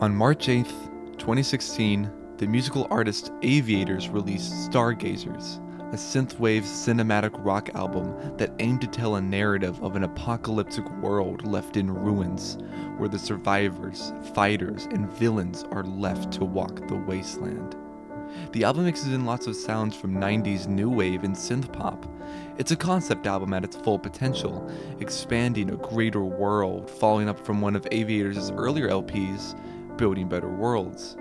On March 8th, 2016, the musical artist Aviators released Stargazers, a synth-wave cinematic rock album that aimed to tell a narrative of an apocalyptic world left in ruins, where the survivors, fighters, and villains are left to walk the wasteland. The album mixes in lots of sounds from 90s new wave and synth pop. It's a concept album at its full potential, expanding a greater world, following up from one of Aviators' earlier LPs, Building Better Worlds.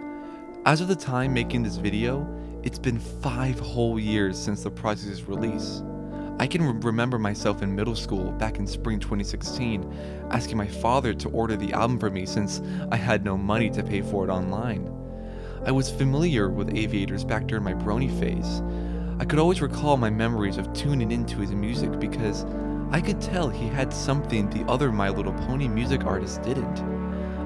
As of the time making this video, it's been 5 whole years since the project's release. I can remember myself in middle school back in spring 2016, asking my father to order the album for me since I had no money to pay for it online. I was familiar with Aviators back during my brony phase. I could always recall my memories of tuning into his music because I could tell he had something the other My Little Pony music artists didn't.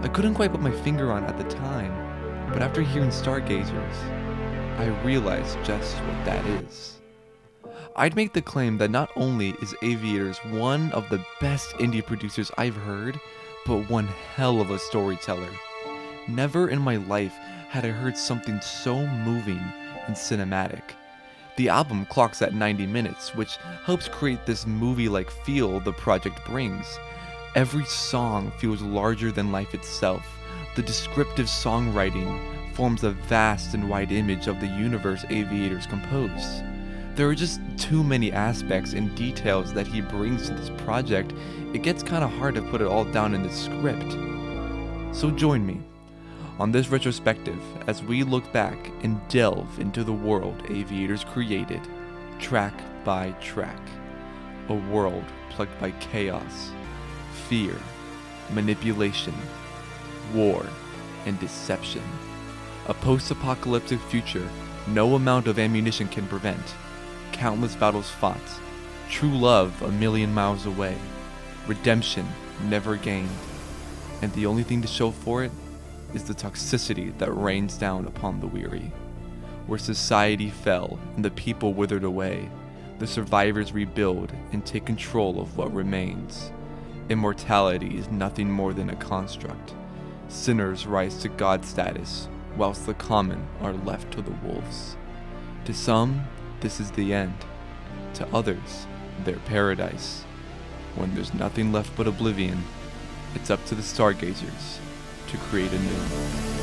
I couldn't quite put my finger on it at the time, but after hearing Stargazers, I realized just what that is. I'd make the claim that not only is Aviators one of the best indie producers I've heard, but one hell of a storyteller. Never in my life had I heard something so moving and cinematic. The album clocks at 90 minutes, which helps create this movie-like feel the project brings. Every song feels larger than life itself. The descriptive songwriting forms a vast and wide image of the universe Aviators composed. There are just too many aspects and details that he brings to this project, it gets kinda hard to put it all down in this script. So join me on this retrospective as we look back and delve into the world Aviators created, track by track. A world plagued by chaos, fear, manipulation, war, and deception. A post-apocalyptic future no amount of ammunition can prevent. Countless battles fought. True love a million miles away. Redemption never gained. And the only thing to show for it is the toxicity that rains down upon the weary. Where society fell and the people withered away, the survivors rebuild and take control of what remains. Immortality is nothing more than a construct. Sinners rise to God status, whilst the common are left to the wolves. To some, this is the end. To others, their paradise. When there's nothing left but oblivion, it's up to the Stargazers to create anew.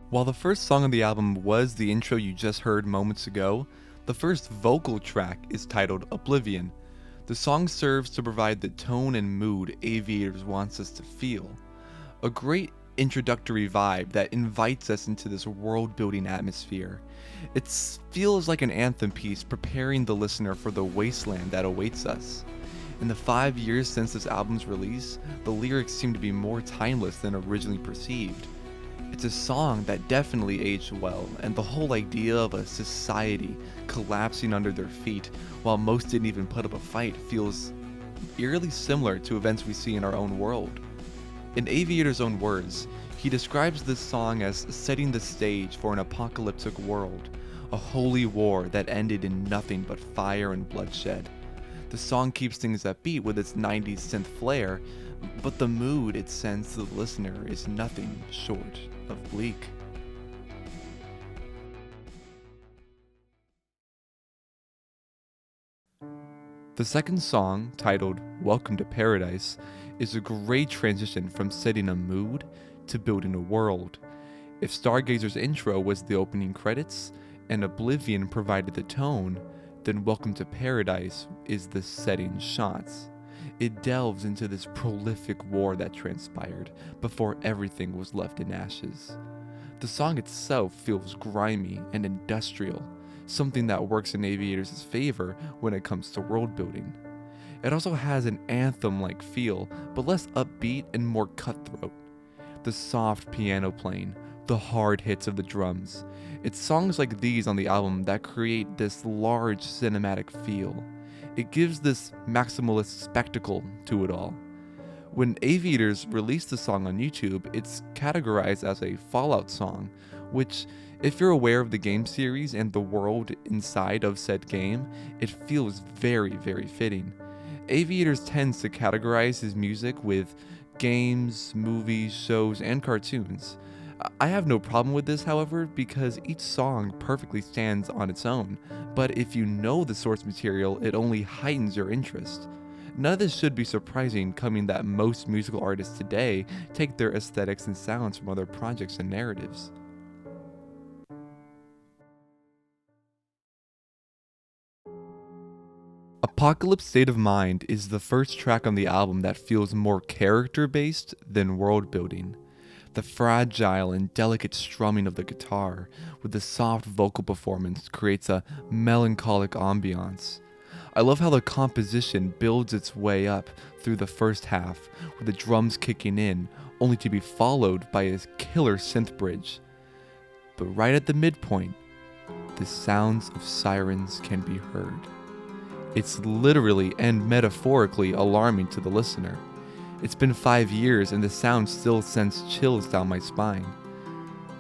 While the first song on the album was the intro you just heard moments ago, the first vocal track is titled Oblivion. The song serves to provide the tone and mood Aviators wants us to feel. A great introductory vibe that invites us into this world-building atmosphere. It feels like an anthem piece preparing the listener for the wasteland that awaits us. In the 5 years since this album's release, the lyrics seem to be more timeless than originally perceived. It's a song that definitely aged well, and the whole idea of a society collapsing under their feet while most didn't even put up a fight feels eerily similar to events we see in our own world. In Aviator's own words, he describes this song as setting the stage for an apocalyptic world, a holy war that ended in nothing but fire and bloodshed. The song keeps things upbeat with its 90s synth flair, but the mood it sends to the listener is nothing short of bleak. The second song, titled Welcome to Paradise, is a great transition from setting a mood to building a world. If Stargazer's intro was the opening credits, and Oblivion provided the tone, then Welcome to Paradise is the setting shots. It delves into this prolific war that transpired before everything was left in ashes. The song itself feels grimy and industrial, something that works in Aviators' favor when it comes to world building. It also has an anthem-like feel, but less upbeat and more cutthroat. The soft piano playing, the hard hits of the drums. It's songs like these on the album that create this large cinematic feel. It gives this maximalist spectacle to it all. When Aviators released the song on YouTube, it's categorized as a Fallout song, which, if you're aware of the game series and the world inside of said game, it feels very, very fitting. Aviators tends to categorize his music with games, movies, shows, and cartoons. I have no problem with this, however, because each song perfectly stands on its own, but if you know the source material, it only heightens your interest. None of this should be surprising, coming that most musical artists today take their aesthetics and sounds from other projects and narratives. Apocalypse State of Mind is the first track on the album that feels more character-based than world-building. The fragile and delicate strumming of the guitar with the soft vocal performance creates a melancholic ambiance. I love how the composition builds its way up through the first half, with the drums kicking in, only to be followed by a killer synth bridge. But right at the midpoint, the sounds of sirens can be heard. It's literally and metaphorically alarming to the listener. It's been 5 years and the sound still sends chills down my spine.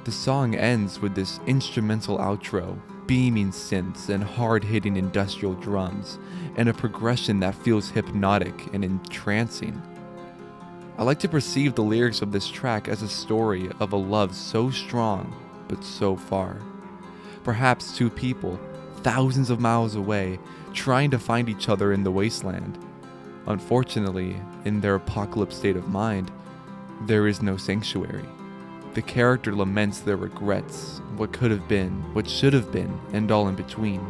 The song ends with this instrumental outro, beaming synths and hard-hitting industrial drums, and a progression that feels hypnotic and entrancing. I like to perceive the lyrics of this track as a story of a love so strong, but so far. Perhaps two people, thousands of miles away, trying to find each other in the wasteland. Unfortunately, in their apocalypse state of mind, there is no sanctuary. The character laments their regrets, what could have been, what should have been, and all in between.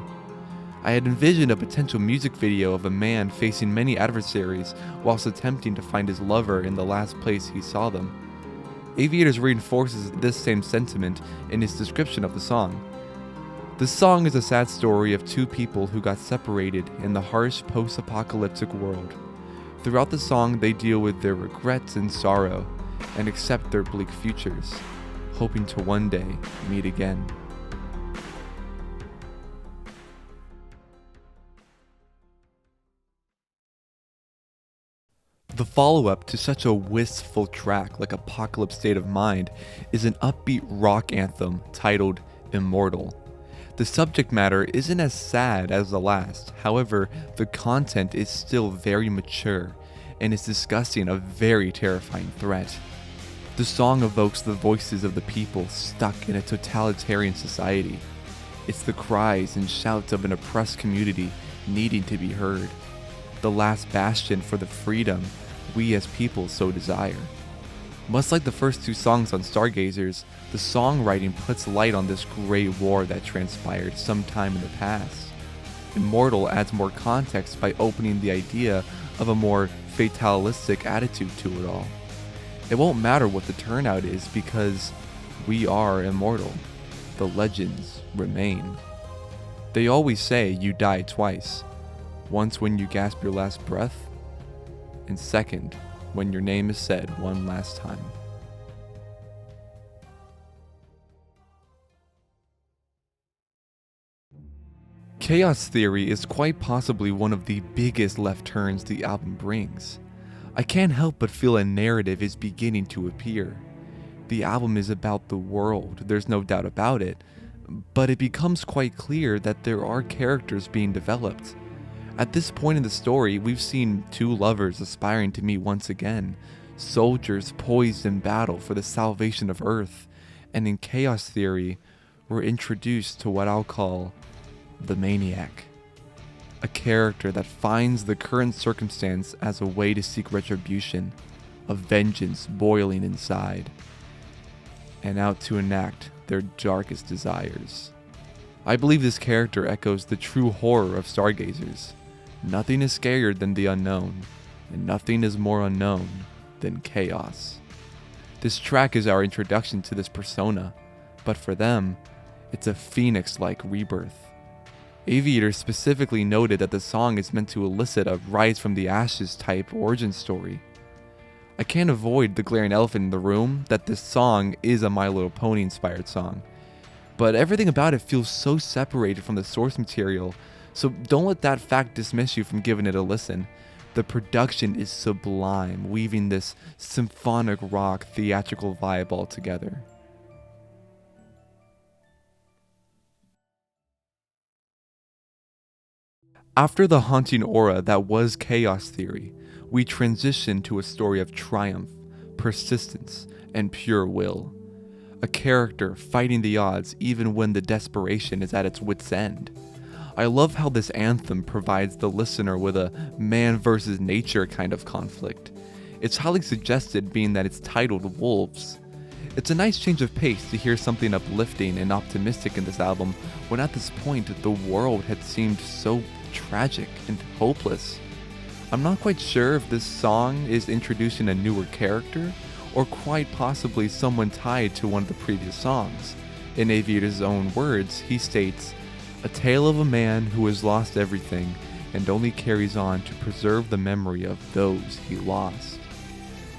I had envisioned a potential music video of a man facing many adversaries whilst attempting to find his lover in the last place he saw them. Aviators reinforces this same sentiment in his description of the song. The song is a sad story of two people who got separated in the harsh post-apocalyptic world. Throughout the song, they deal with their regrets and sorrow, and accept their bleak futures, hoping to one day meet again. The follow-up to such a wistful track like Apocalypse State of Mind is an upbeat rock anthem titled Immortal. The subject matter isn't as sad as the last, however, the content is still very mature and is discussing a very terrifying threat. The song evokes the voices of the people stuck in a totalitarian society. It's the cries and shouts of an oppressed community needing to be heard, the last bastion for the freedom we as people so desire. Much like the first two songs on Stargazers, the songwriting puts light on this great war that transpired sometime in the past. Immortal adds more context by opening the idea of a more fatalistic attitude to it all. It won't matter what the turnout is because we are immortal. The legends remain. They always say you die twice. Once when you gasp your last breath, and second when your name is said one last time. Chaos Theory is quite possibly one of the biggest left turns the album brings. I can't help but feel a narrative is beginning to appear. The album is about the world, there's no doubt about it, but it becomes quite clear that there are characters being developed. At this point in the story, we've seen two lovers aspiring to meet once again, soldiers poised in battle for the salvation of Earth, and in Chaos Theory, we're introduced to what I'll call the Maniac. A character that finds the current circumstance as a way to seek retribution, a vengeance boiling inside. and out to enact their darkest desires. I believe this character echoes the true horror of Stargazers. Nothing is scarier than the unknown, and nothing is more unknown than chaos. This track is our introduction to this persona, but for them, it's a phoenix-like rebirth. Aviators specifically noted that the song is meant to elicit a rise from the ashes type origin story. I can't avoid the glaring elephant in the room that this song is a My Little Pony inspired song, but everything about it feels so separated from the source material, so don't let that fact dismiss you from giving it a listen. The production is sublime, weaving this symphonic rock theatrical vibe all together. After the haunting aura that was Chaos Theory, we transition to a story of triumph, persistence, and pure will. A character fighting the odds even when the desperation is at its wit's end. I love how this anthem provides the listener with a man versus nature kind of conflict. It's highly suggested being that it's titled Wolves. It's a nice change of pace to hear something uplifting and optimistic in this album when at this point the world had seemed so tragic and hopeless. I'm not quite sure if this song is introducing a newer character or quite possibly someone tied to one of the previous songs. In Aviator's own words, he states, "A tale of a man who has lost everything and only carries on to preserve the memory of those he lost."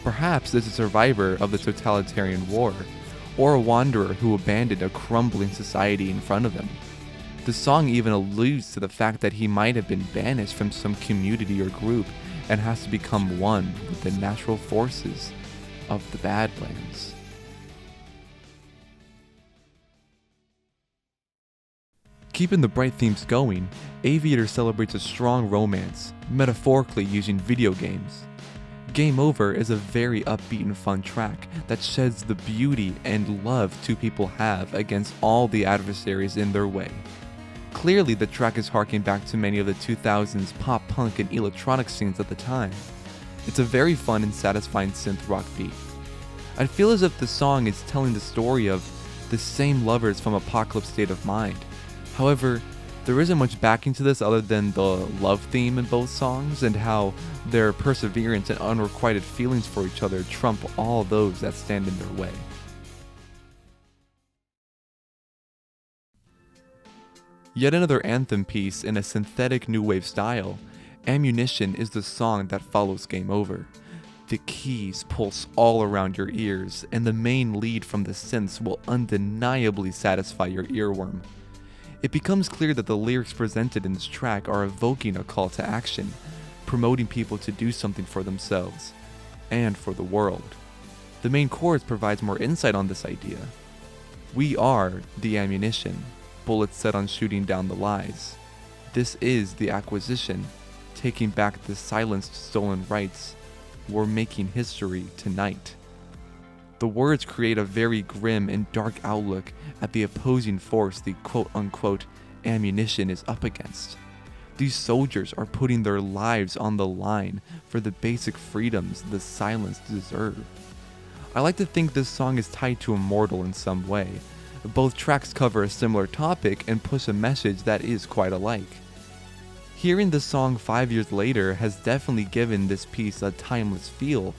Perhaps this is a survivor of the totalitarian war, or a wanderer who abandoned a crumbling society in front of him. The song even alludes to the fact that he might have been banished from some community or group and has to become one with the natural forces of the Badlands. Keeping the bright themes going, Aviator celebrates a strong romance, metaphorically using video games. Game Over is a very upbeat and fun track that sheds the beauty and love two people have against all the adversaries in their way. Clearly, the track is harking back to many of the 2000s pop punk and electronic scenes at the time. It's a very fun and satisfying synth rock beat. I feel as if the song is telling the story of the same lovers from Apocalyptic State of Mind. However, there isn't much backing to this other than the love theme in both songs and how their perseverance and unrequited feelings for each other trump all those that stand in their way. Yet another anthem piece in a synthetic new wave style, Ammunition is the song that follows Game Over. The keys pulse all around your ears, and the main lead from the synths will undeniably satisfy your earworm. It becomes clear that the lyrics presented in this track are evoking a call to action, promoting people to do something for themselves, and for the world. The main chorus provides more insight on this idea. We are the ammunition, bullets set on shooting down the lies. This is the acquisition, taking back the silenced stolen rights. We're making history tonight. The words create a very grim and dark outlook at the opposing force the quote-unquote ammunition is up against. These soldiers are putting their lives on the line for the basic freedoms the silenced deserve. I like to think this song is tied to Immortal in some way. Both tracks cover a similar topic and push a message that is quite alike. Hearing this song 5 years later has definitely given this piece a timeless feel.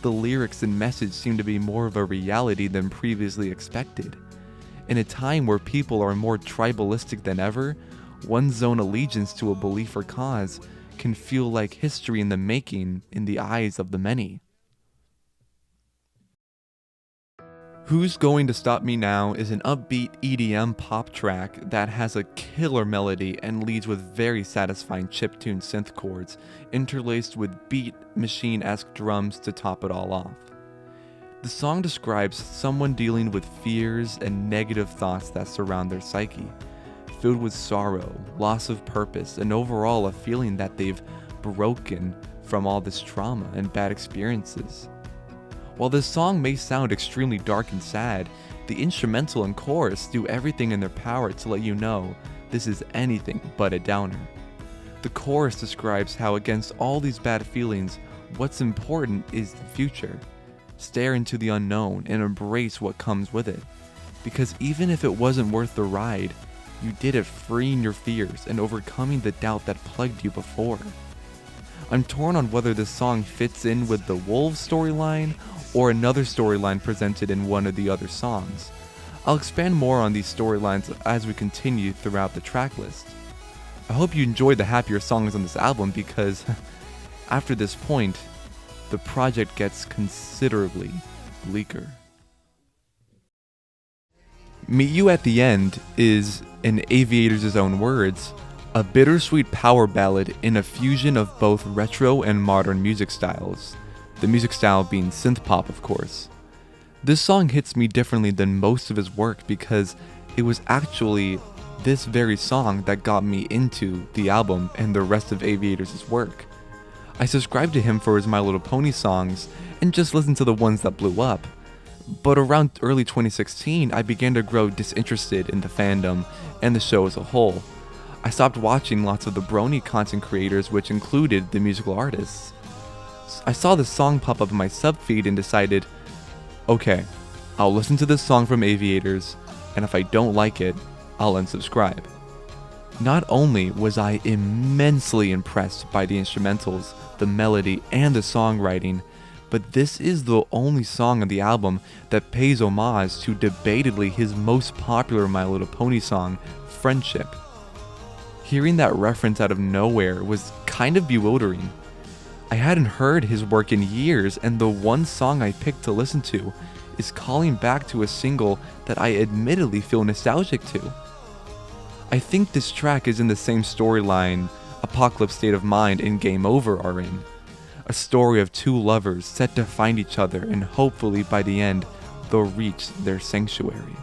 The lyrics and message seem to be more of a reality than previously expected. In a time where people are more tribalistic than ever, one's own allegiance to a belief or cause can feel like history in the making in the eyes of the many. Who's Going to Stop Me Now is an upbeat EDM pop track that has a killer melody and leads with very satisfying chiptune synth chords, interlaced with beat machine-esque drums to top it all off. The song describes someone dealing with fears and negative thoughts that surround their psyche, filled with sorrow, loss of purpose, and overall a feeling that they've broken from all this trauma and bad experiences. While this song may sound extremely dark and sad, the instrumental and chorus do everything in their power to let you know this is anything but a downer. The chorus describes how against all these bad feelings, what's important is the future. stare into the unknown, and embrace what comes with it. Because even if it wasn't worth the ride, you did it freeing your fears and overcoming the doubt that plagued you before. I'm torn on whether this song fits in with the Wolves storyline or another storyline presented in one of the other songs. I'll expand more on these storylines as we continue throughout the track list. I hope you enjoyed the happier songs on this album because after this point, the project gets considerably bleaker. Meet You at the End is, in Aviators' own words, a bittersweet power ballad in a fusion of both retro and modern music styles, the music style being synth pop, of course. This song hits me differently than most of his work because it was actually this very song that got me into the album and the rest of Aviators' work. I subscribed to him for his My Little Pony songs and just listened to the ones that blew up. But around early 2016, I began to grow disinterested in the fandom and the show as a whole. I stopped watching lots of the brony content creators, which included the musical artists. I saw this song pop up in my subfeed and decided, okay, I'll listen to this song from Aviators, and if I don't like it, I'll unsubscribe. Not only was I immensely impressed by the instrumentals, the melody, and the songwriting, but this is the only song on the album that pays homage to debatedly his most popular My Little Pony song, Friendship. Hearing that reference out of nowhere was kind of bewildering. I hadn't heard his work in years, and the one song I picked to listen to is calling back to a single that I admittedly feel nostalgic to. I think this track is in the same storyline Apocalyptic State of Mind and Game Over are in. A story of two lovers set to find each other, and hopefully by the end, they'll reach their sanctuary.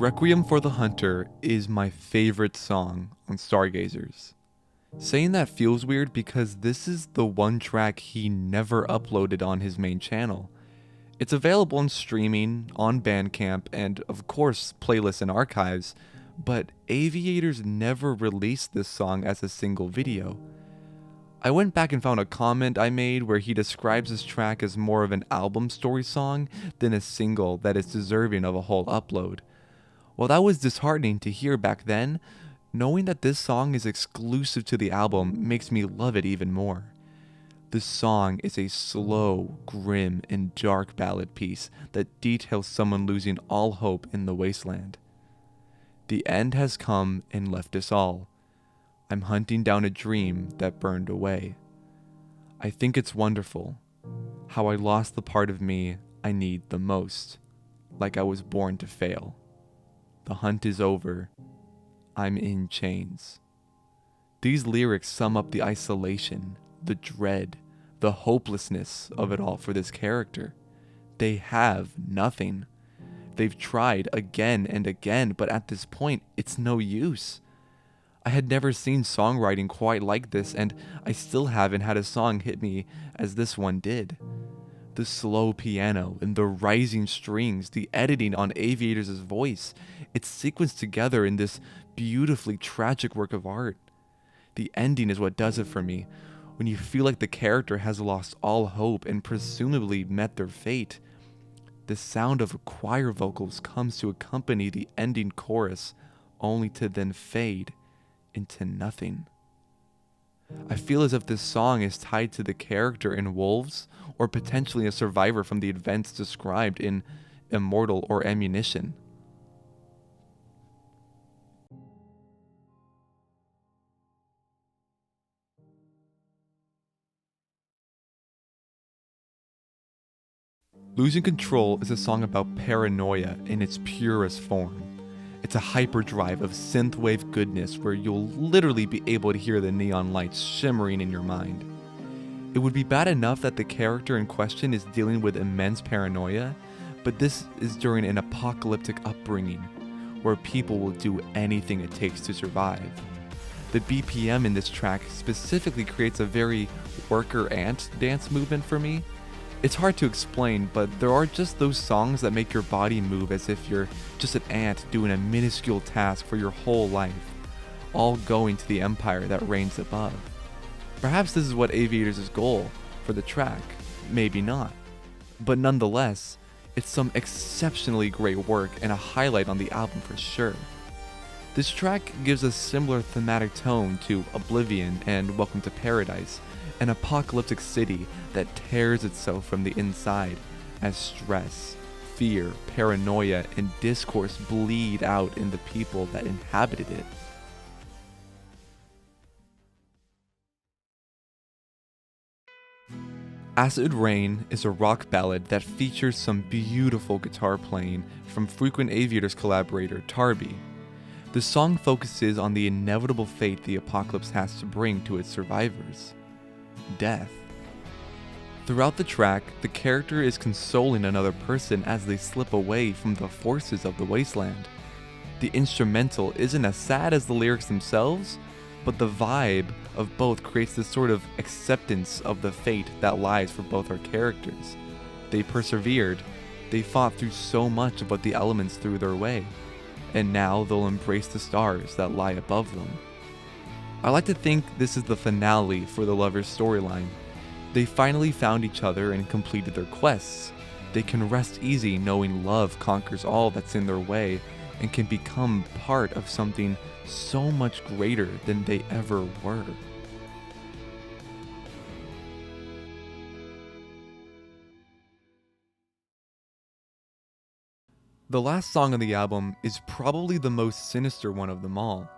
Requiem for the Hunter is my favorite song on Stargazers. Saying that feels weird because this is the one track he never uploaded on his main channel. It's available on streaming, on Bandcamp, and of course playlists and archives, but Aviators never released this song as a single video. I went back and found a comment I made where he describes this track as more of an album story song than a single that is deserving of a whole upload. While that was disheartening to hear back then, knowing that this song is exclusive to the album makes me love it even more. This song is a slow, grim, and dark ballad piece that details someone losing all hope in the wasteland. The end has come and left us all. I'm hunting down a dream that burned away. I think it's wonderful how I lost the part of me I need the most, like I was born to fail. The hunt is over. I'm in chains. These lyrics sum up the isolation, the dread, the hopelessness of it all for this character. They have nothing. They've tried again and again, but at this point, it's no use. I had never seen songwriting quite like this, and I still haven't had a song hit me as this one did. The slow piano and the rising strings, the editing on Aviators' voice, it's sequenced together in this beautifully tragic work of art. The ending is what does it for me, when you feel like the character has lost all hope and presumably met their fate. The sound of choir vocals comes to accompany the ending chorus, only to then fade into nothing. I feel as if this song is tied to the character in Wolves, or potentially a survivor from the events described in Immortal or Ammunition. Losing Control is a song about paranoia in its purest form. It's a hyperdrive of synth-wave goodness where you'll literally be able to hear the neon lights shimmering in your mind. It would be bad enough that the character in question is dealing with immense paranoia, but this is during an apocalyptic upbringing, where people will do anything it takes to survive. The BPM in this track specifically creates a very worker ant dance movement for me. It's hard to explain, but there are just those songs that make your body move as if you're just an ant doing a minuscule task for your whole life, all going to the empire that reigns above. Perhaps this is what Aviators' goal for the track, maybe not. But nonetheless, it's some exceptionally great work and a highlight on the album for sure. This track gives a similar thematic tone to Oblivion and Welcome to Paradise, an apocalyptic city that tears itself from the inside as stress, fear, paranoia, and discourse bleed out in the people that inhabited it. Acid Rain is a rock ballad that features some beautiful guitar playing from frequent Aviators collaborator Tarby. The song focuses on the inevitable fate the apocalypse has to bring to its survivors: death. Throughout the track, the character is consoling another person as they slip away from the forces of the wasteland. The instrumental isn't as sad as the lyrics themselves, but the vibe of both creates this sort of acceptance of the fate that lies for both our characters. They persevered, they fought through so much of what the elements threw their way, and now they'll embrace the stars that lie above them. I like to think this is the finale for the lovers' storyline. They finally found each other and completed their quests. They can rest easy knowing love conquers all that's in their way and can become part of something so much greater than they ever were. The last song on the album is probably the most sinister one of them all.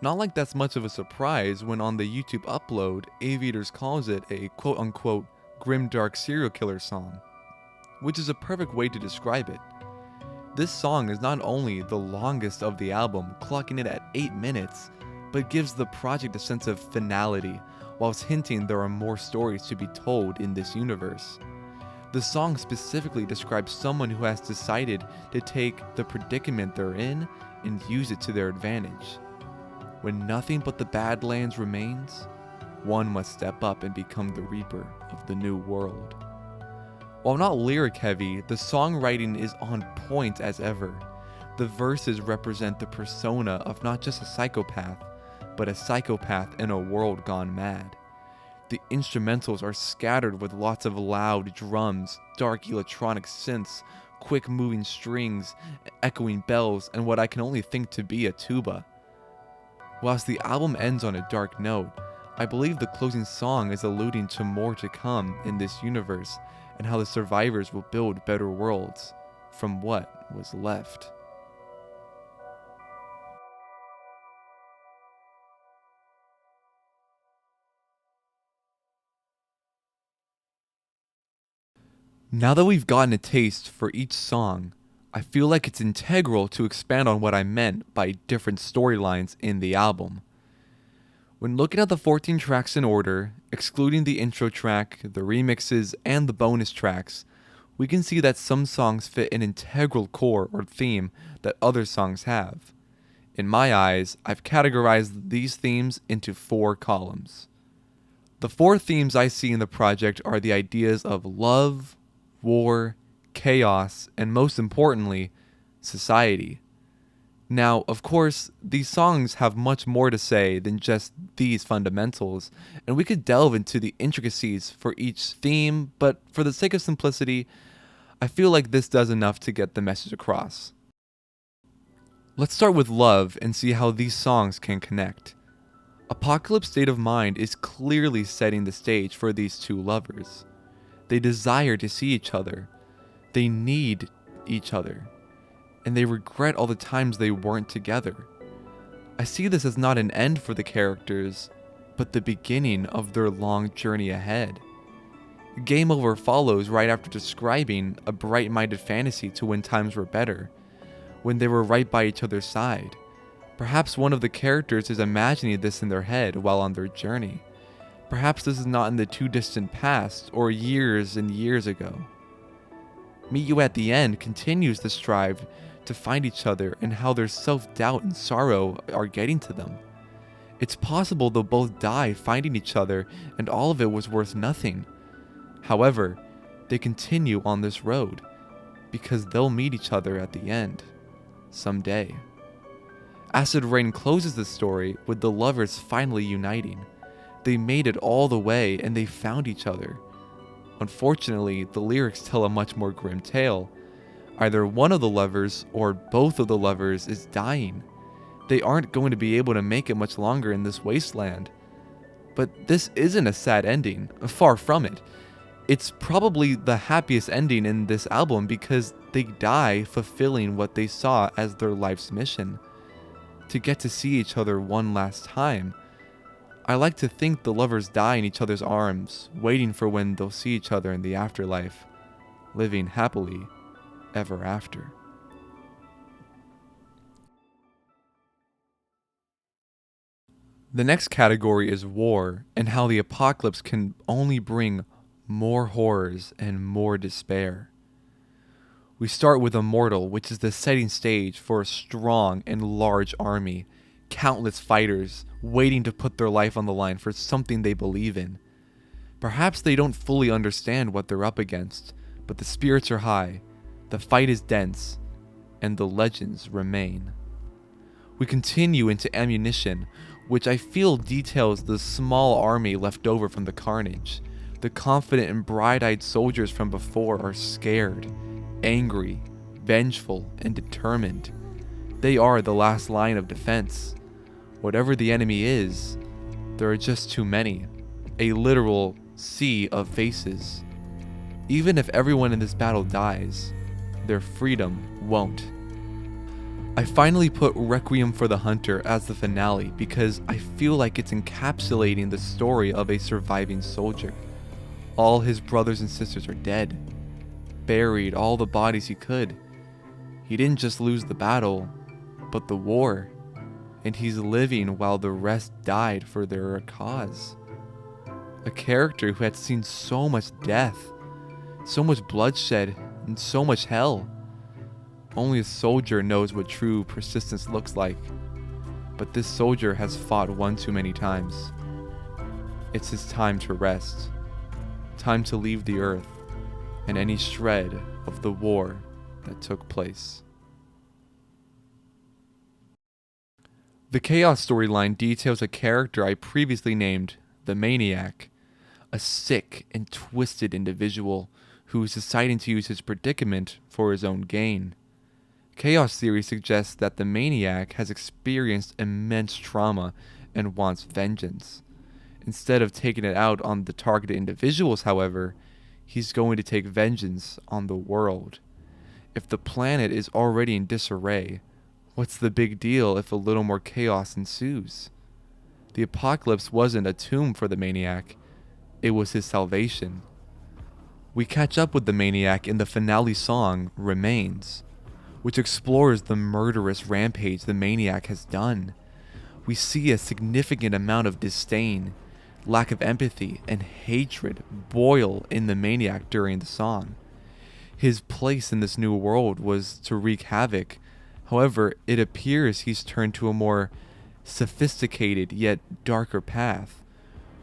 Not like that's much of a surprise when on the YouTube upload, Aviators calls it a quote-unquote grim-dark serial killer song, which is a perfect way to describe it. This song is not only the longest of the album, clocking it at 8 minutes, but gives the project a sense of finality, whilst hinting there are more stories to be told in this universe. The song specifically describes someone who has decided to take the predicament they're in and use it to their advantage. When nothing but the Badlands remains, one must step up and become the reaper of the new world. While not lyric heavy, the songwriting is on point as ever. The verses represent the persona of not just a psychopath, but a psychopath in a world gone mad. The instrumentals are scattered with lots of loud drums, dark electronic synths, quick moving strings, echoing bells, and what I can only think to be a tuba. Whilst the album ends on a dark note, I believe the closing song is alluding to more to come in this universe and how the survivors will build better worlds from what was left. Now that we've gotten a taste for each song, I feel like it's integral to expand on what I meant by different storylines in the album. When looking at the 14 tracks in order, excluding the intro track, the remixes, and the bonus tracks, we can see that some songs fit an integral core or theme that other songs have. In my eyes, I've categorized these themes into 4 columns. The 4 themes I see in the project are the ideas of love, war, chaos, and most importantly, society. Now, of course, these songs have much more to say than just these fundamentals, and we could delve into the intricacies for each theme, but for the sake of simplicity, I feel like this does enough to get the message across. Let's start with love and see how these songs can connect. Apocalypse State of Mind is clearly setting the stage for these two lovers. They desire to see each other. They need each other. And they regret all the times they weren't together. I see this as not an end for the characters, but the beginning of their long journey ahead. Game Over follows right after describing a bright-minded fantasy to when times were better, when they were right by each other's side. Perhaps one of the characters is imagining this in their head while on their journey. Perhaps this is not in the too distant past or years and years ago. Meet You at the End continues to strive to find each other and how their self-doubt and sorrow are getting to them. It's possible they'll both die finding each other and all of it was worth nothing. However, they continue on this road because they'll meet each other at the end, someday. Acid Rain closes the story with the lovers finally uniting. They made it all the way and they found each other. Unfortunately, the lyrics tell a much more grim tale. Either one of the lovers or both of the lovers is dying. They aren't going to be able to make it much longer in this wasteland. But this isn't a sad ending, far from it. It's probably the happiest ending in this album because they die fulfilling what they saw as their life's mission. To get to see each other one last time. I like to think the lovers die in each other's arms, waiting for when they'll see each other in the afterlife, living happily ever after. The next category is war, and how the apocalypse can only bring more horrors and more despair. We start with Immortal, which is the setting stage for a strong and large army, countless fighters waiting to put their life on the line for something they believe in. Perhaps they don't fully understand what they're up against, but the spirits are high, the fight is dense, and the legends remain. We continue into Ammunition, which I feel details the small army left over from the carnage. The confident and bright-eyed soldiers from before are scared, angry, vengeful, and determined. They are the last line of defense. Whatever the enemy is, there are just too many. A literal sea of faces. Even if everyone in this battle dies, their freedom won't. I finally put Requiem for the Hunter as the finale because I feel like it's encapsulating the story of a surviving soldier. All his brothers and sisters are dead. Buried all the bodies he could. He didn't just lose the battle, but the war. And he's living while the rest died for their cause. A character who had seen so much death, so much bloodshed, and so much hell. Only a soldier knows what true persistence looks like. But this soldier has fought one too many times. It's his time to rest. Time to leave the earth and any shred of the war that took place. The Chaos storyline details a character I previously named the Maniac, a sick and twisted individual who is deciding to use his predicament for his own gain. Chaos theory suggests that the Maniac has experienced immense trauma and wants vengeance. Instead of taking it out on the targeted individuals, however, he's going to take vengeance on the world. If the planet is already in disarray, what's the big deal if a little more chaos ensues? The apocalypse wasn't a tomb for the Maniac, it was his salvation. We catch up with the Maniac in the finale song, Remains, which explores the murderous rampage the Maniac has done. We see a significant amount of disdain, lack of empathy, and hatred boil in the Maniac during the song. His place in this new world was to wreak havoc. However, it appears he's turned to a more sophisticated yet darker path.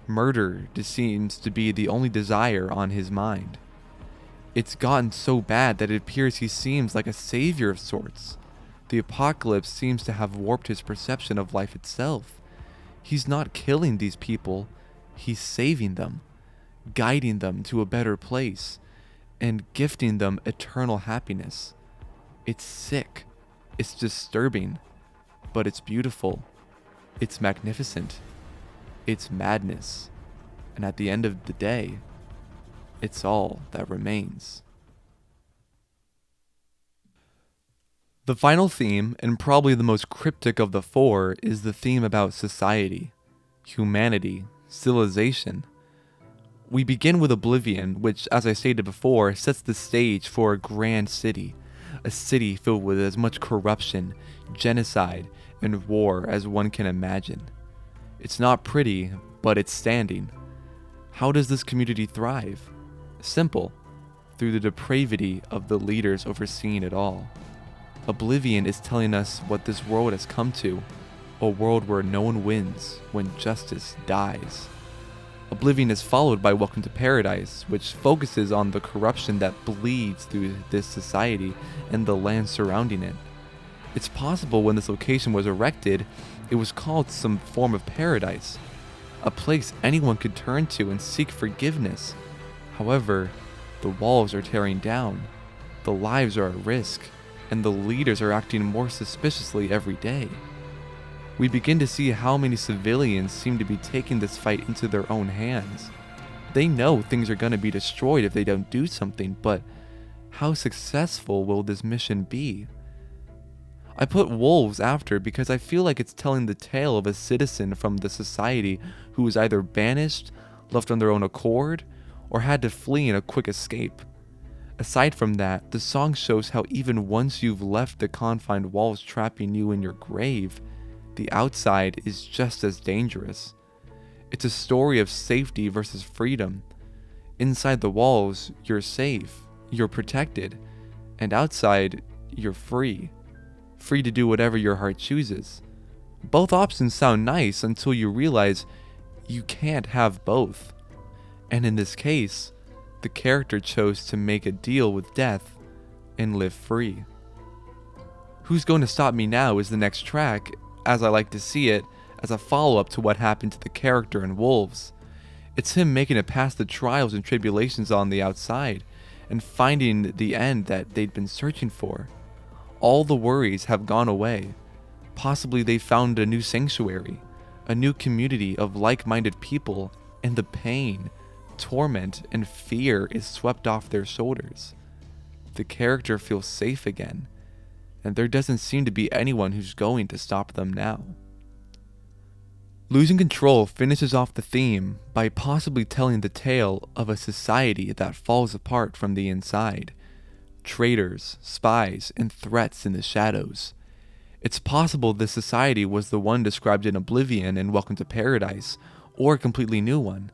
Murder seems to be the only desire on his mind. It's gotten so bad that it appears he seems like a savior of sorts. The apocalypse seems to have warped his perception of life itself. He's not killing these people, he's saving them, guiding them to a better place, and gifting them eternal happiness. It's sick. It's disturbing, but it's beautiful. It's magnificent. It's madness. And at the end of the day, it's all that remains. The final theme, and probably the most cryptic of the four, is the theme about society, humanity, civilization. We begin with Oblivion, which, as I stated before, sets the stage for a grand city. A city filled with as much corruption, genocide, and war as one can imagine. It's not pretty, but it's standing. How does this community thrive? Simple, through the depravity of the leaders overseeing it all. Oblivion is telling us what this world has come to. a world where no one wins when justice dies. Oblivion is followed by Welcome to Paradise, which focuses on the corruption that bleeds through this society and the land surrounding it. It's possible when this location was erected, it was called some form of paradise, a place anyone could turn to and seek forgiveness. However, the walls are tearing down, the lives are at risk, and the leaders are acting more suspiciously every day. We begin to see how many civilians seem to be taking this fight into their own hands. They know things are going to be destroyed if they don't do something, but how successful will this mission be? I put wolves after because I feel like it's telling the tale of a citizen from the society who was either banished, left on their own accord, or had to flee in a quick escape. Aside from that, the song shows how even once you've left the confined walls trapping you in your grave, the outside is just as dangerous. It's a story of safety versus freedom. Inside the walls, you're safe, you're protected, and outside, you're free. Free to do whatever your heart chooses. Both options sound nice until you realize you can't have both. And in this case, the character chose to make a deal with death and live free. Who's Going to Stop Me Now is the next track, as I like to see it, as a follow-up to what happened to the character in Wolves. It's him making it past the trials and tribulations on the outside, and finding the end that they'd been searching for. All the worries have gone away. Possibly they found a new sanctuary, a new community of like-minded people, and the pain, torment, and fear is swept off their shoulders. The character feels safe again, and there doesn't seem to be anyone who's going to stop them now. Losing Control finishes off the theme by possibly telling the tale of a society that falls apart from the inside. Traitors, spies, and threats in the shadows. It's possible this society was the one described in Oblivion and Welcome to Paradise, or a completely new one.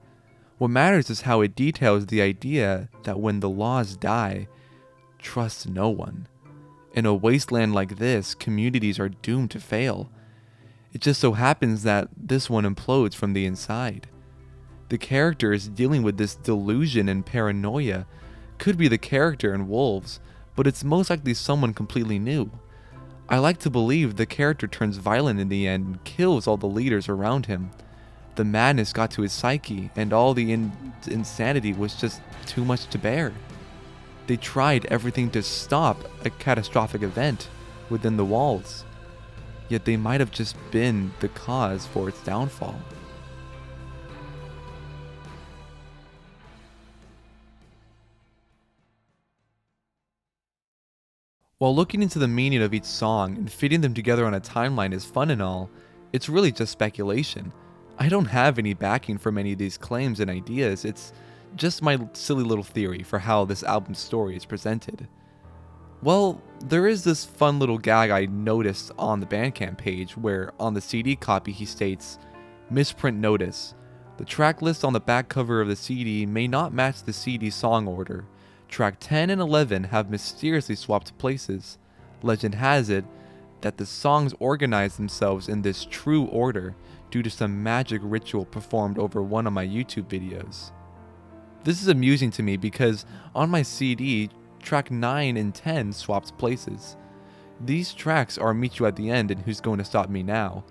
What matters is how it details the idea that when the laws die, trust no one. In a wasteland like this, communities are doomed to fail. It just so happens that this one implodes from the inside. The character is dealing with this delusion and paranoia. Could be the character in Wolves, but it's most likely someone completely new. I like to believe the character turns violent in the end and kills all the leaders around him. The madness got to his psyche, and all the insanity was just too much to bear. They tried everything to stop a catastrophic event within the walls, yet they might have just been the cause for its downfall. While looking into the meaning of each song and fitting them together on a timeline is fun and all, it's really just speculation. I don't have any backing from any of these claims and ideas, it's just my silly little theory for how this album's story is presented. Well, there is this fun little gag I noticed on the Bandcamp page where on the CD copy he states, "Misprint notice. The track list on the back cover of the CD may not match the CD song order. Track 10 and 11 have mysteriously swapped places. Legend has it that the songs organize themselves in this true order due to some magic ritual performed over one of my YouTube videos." This is amusing to me because on my CD, track 9 and 10 swapped places. These tracks are Meet You at the End and Who's Going to Stop Me Now.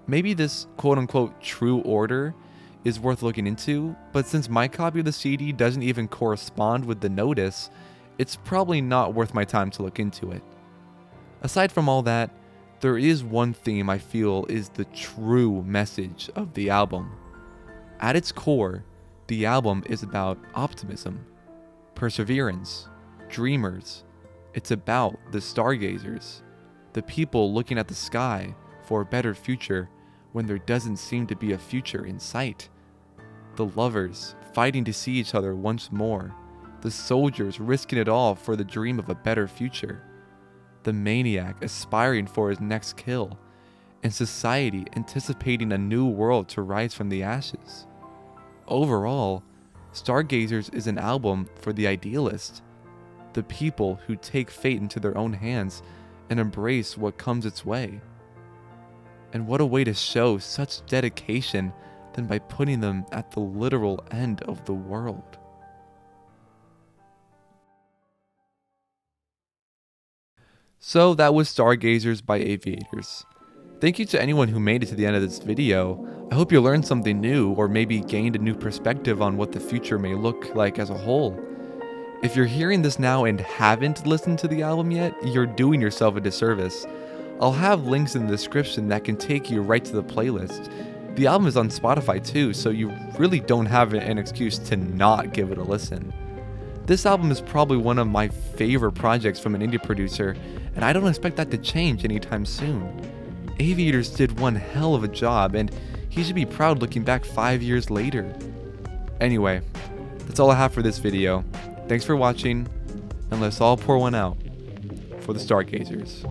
Maybe this quote-unquote true order is worth looking into, but since my copy of the CD doesn't even correspond with the notice, it's probably not worth my time to look into it. Aside from all that, there is one theme I feel is the true message of the album. At its core, the album is about optimism, perseverance, dreamers. It's about the Stargazers, the people looking at the sky for a better future when there doesn't seem to be a future in sight. The lovers fighting to see each other once more, the soldiers risking it all for the dream of a better future, the maniac aspiring for his next kill, and society anticipating a new world to rise from the ashes. Overall, Stargazers is an album for the idealist, the people who take fate into their own hands and embrace what comes its way. And what a way to show such dedication than by putting them at the literal end of the world. So that was Stargazers by Aviators. Thank you to anyone who made it to the end of this video. I hope you learned something new, or maybe gained a new perspective on what the future may look like as a whole. If you're hearing this now and haven't listened to the album yet, you're doing yourself a disservice. I'll have links in the description that can take you right to the playlist. The album is on Spotify too, so you really don't have an excuse to not give it a listen. This album is probably one of my favorite projects from an indie producer, and I don't expect that to change anytime soon. Aviators did one hell of a job, and he should be proud looking back 5 years later. Anyway, that's all I have for this video. Thanks for watching, and let's all pour one out for the Stargazers.